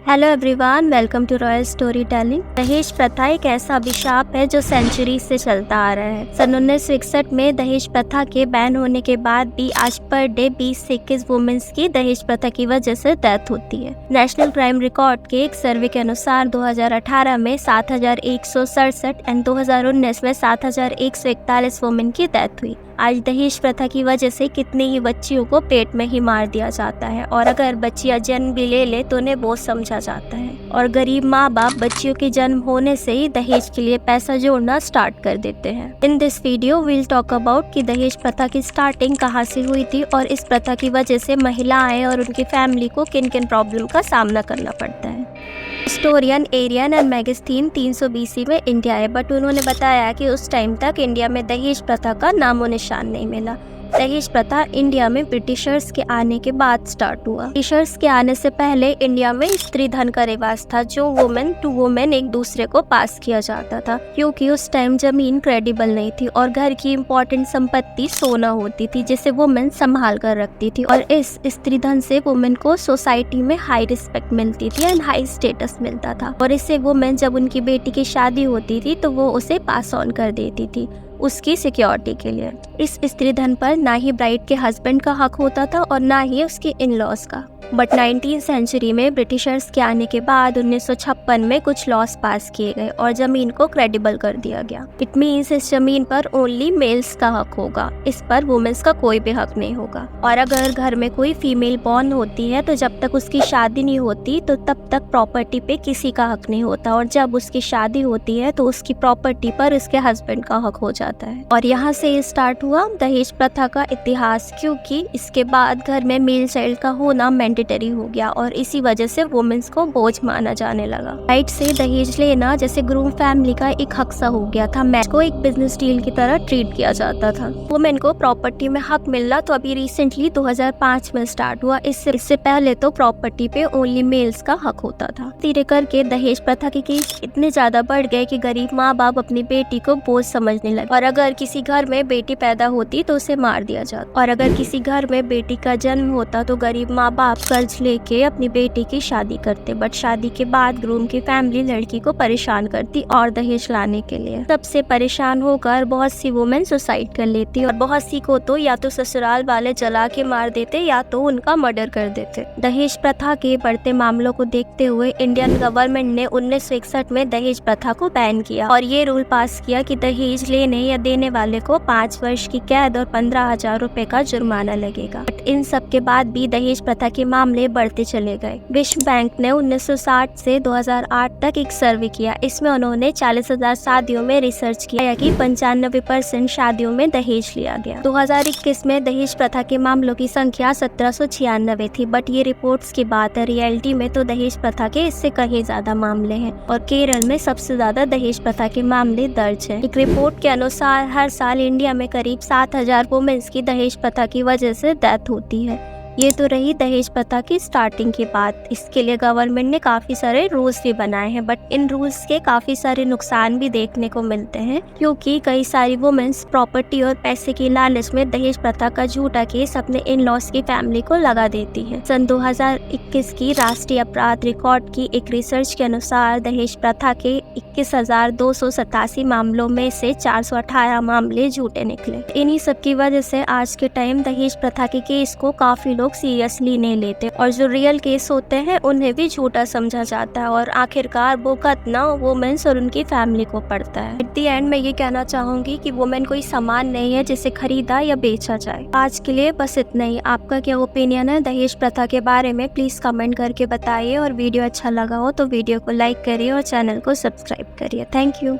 Hello everyone, welcome to royal story telling. दहेज प्रथा एक ऐसा अभिशाप है जो सेंचुरी से चलता आ रहा है। सन 1961 में दहेज प्रथा के बैन होने के बाद भी आज पर डे 20 से 21 वुमेन्स की दहेज प्रथा की वजह से डेथ होती है। नेशनल क्राइम रिकॉर्ड के एक सर्वे के अनुसार 2018 में 7,167 एंड 2019 में 7,141 वुमेन की डेथ हुई। आज दहेज प्रथा की वजह से कितनी ही बच्चियों को पेट में ही मार दिया जाता है और अगर बच्चियां जन्म भी ले ले तो उन्हें बोझ समझा जाता है और गरीब माँ बाप बच्चियों के जन्म होने से ही दहेज के लिए पैसा जोड़ना स्टार्ट कर देते हैं। In this video will talk about कि दहेज प्रथा की स्टार्टिंग कहाँ से हुई थी और इस प्रथा की वजह से महिलाएं और उनकी फैमिली को किन किन प्रॉब्लम का सामना करना पड़ता है। हिस्टोरियन एरियन एंड मैगस्टीन 300 BC में इंडिया है, बट उन्होंने बताया कि उस टाइम तक इंडिया में दहेज प्रथा का नामो निशान नहीं मिला। दहेज प्रथा इंडिया में ब्रिटिशर्स के आने के बाद स्टार्ट हुआ। ब्रिटिशर्स के आने से पहले इंडिया में स्त्री धन का रिवाज था, जो वुमेन टू वुमेन एक दूसरे को पास किया जाता था, क्योंकि उस टाइम जमीन क्रेडिबल नहीं थी और घर की इम्पोर्टेंट संपत्ति सोना होती थी जिसे वुमेन संभाल कर रखती थी और इस स्त्री धन से वुमेन को सोसाइटी में हाई रिस्पेक्ट मिलती थी एंड हाई स्टेटस मिलता था और इससे वुमेन जब उनकी बेटी की शादी होती थी तो वो उसे पास ऑन कर देती थी उसकी सिक्योरिटी के लिए। इस स्त्री धन पर ना ही ब्राइड के हस्बैंड का हक होता था और ना ही उसके इन लॉज का। बट 19th सेंचुरी में ब्रिटिशर्स के आने के बाद 1956 में कुछ लॉस पास किए गए और जमीन को क्रेडिबल कर दिया गया। इट मीन्स इस जमीन पर ओनली मेल्स का हक होगा, इस पर वुमेन्स का कोई भी हक नहीं होगा। और अगर घर में कोई फीमेल बॉर्न होती है तो जब तक उसकी शादी नहीं होती तो तब तक प्रॉपर्टी पे किसी का हक नहीं होता और जब उसकी शादी होती है तो उसकी प्रॉपर्टी पर उसके हस्बैंड का हक हो जाता है। और यहाँ से स्टार्ट हुआ दहेज प्रथा का इतिहास, क्योंकि इसके बाद घर में मेल चाइल्ड का होना मैंडेटरी हो गया और इसी वजह से वुमेन्स को बोझ माना जाने लगा। राइट से दहेज लेना जैसे ग्रूम फैमिली का एक हक सा हो गया था। मैच को एक बिजनेस डील की तरह ट्रीट किया जाता था। वुमेन को प्रॉपर्टी में हक मिलना तो अभी रिसेंटली 2005 में स्टार्ट हुआ। इससे पहले तो प्रॉपर्टी पे ओनली मेल्स का हक होता था। धीरे करके दहेज प्रथा के केस इतने ज्यादा बढ़ गए कि गरीब माँ बाप अपनी बेटी को बोझ समझने लगे और अगर किसी घर में बेटी पैदा होती तो उसे मार दिया जाता और अगर किसी घर में बेटी का जन्म होता तो गरीब माँ बाप कर्ज लेके अपनी बेटी की शादी करते। बट शादी के बाद ग्रूम की फैमिली लड़की को परेशान करती और दहेज लाने के लिए। सबसे परेशान होकर बहुत सी वुमेन सुसाइड कर लेती और बहुत सी को तो या तो ससुराल वाले जला के मार देते या तो उनका मर्डर कर देते। दहेज प्रथा के बढ़ते मामलों को देखते हुए इंडियन गवर्नमेंट ने 1961 में दहेज प्रथा को बैन किया और ये रूल पास किया कि दहेज लेने या देने वाले को 5 वर्ष की कैद और 15,000 रुपए का जुर्माना लगेगा। बट इन सब के बाद भी दहेज प्रथा के मामले बढ़ते चले गए। विश्व बैंक ने 1960 से 2008 तक एक सर्वे किया। इसमें उन्होंने 40,000 शादियों में रिसर्च किया कि 95% शादियों में दहेज लिया गया। 2021 में दहेज प्रथा के मामलों की संख्या 1796 थी, बट ये रिपोर्ट्स की बात है। रियलिटी में तो दहेज प्रथा के इससे कहीं ज्यादा मामले हैं और केरल में सबसे ज्यादा दहेज प्रथा के मामले दर्ज है। एक रिपोर्ट के अनुसार हर साल इंडिया में करीब 7,000 वुमेन्स की दहेज प्रथा की वजह से डेथ होती है। ये तो रही दहेज प्रथा की स्टार्टिंग की बात। इसके लिए गवर्नमेंट ने काफ़ी सारे रूल्स भी बनाए हैं, बट इन रूल्स के काफ़ी सारे नुकसान भी देखने को मिलते हैं, क्योंकि कई सारी वुमेन्स प्रॉपर्टी और पैसे की लालच में दहेज प्रथा का झूठा केस अपने इन लॉस की फैमिली को लगा देती हैं। सन 2021 की राष्ट्रीय अपराध रिकॉर्ड की एक रिसर्च के अनुसार दहेज प्रथा के 21,287 मामलों में से 418 मामले झूठे निकले। इन्हीं सब की वजह से आज के टाइम दहेज प्रथा के केस को काफ़ी लोग सीरियसली नहीं लेते और जो रियल केस होते हैं उन्हें भी झूठा समझा जाता है और आखिरकार भुगतना वुमेन्स और उनकी फैमिली को पड़ता है। एट द एंड मैं ये कहना चाहूंगी कि वुमेन कोई सामान नहीं है जिसे खरीदा या बेचा जाए। आज के लिए बस इतना ही। आपका क्या ओपिनियन है दहेज प्रथा के बारे में, प्लीज कमेंट करके बताइए और वीडियो अच्छा लगा हो तो वीडियो को लाइक करिए और चैनल को सब्सक्राइब करिए। Thank you.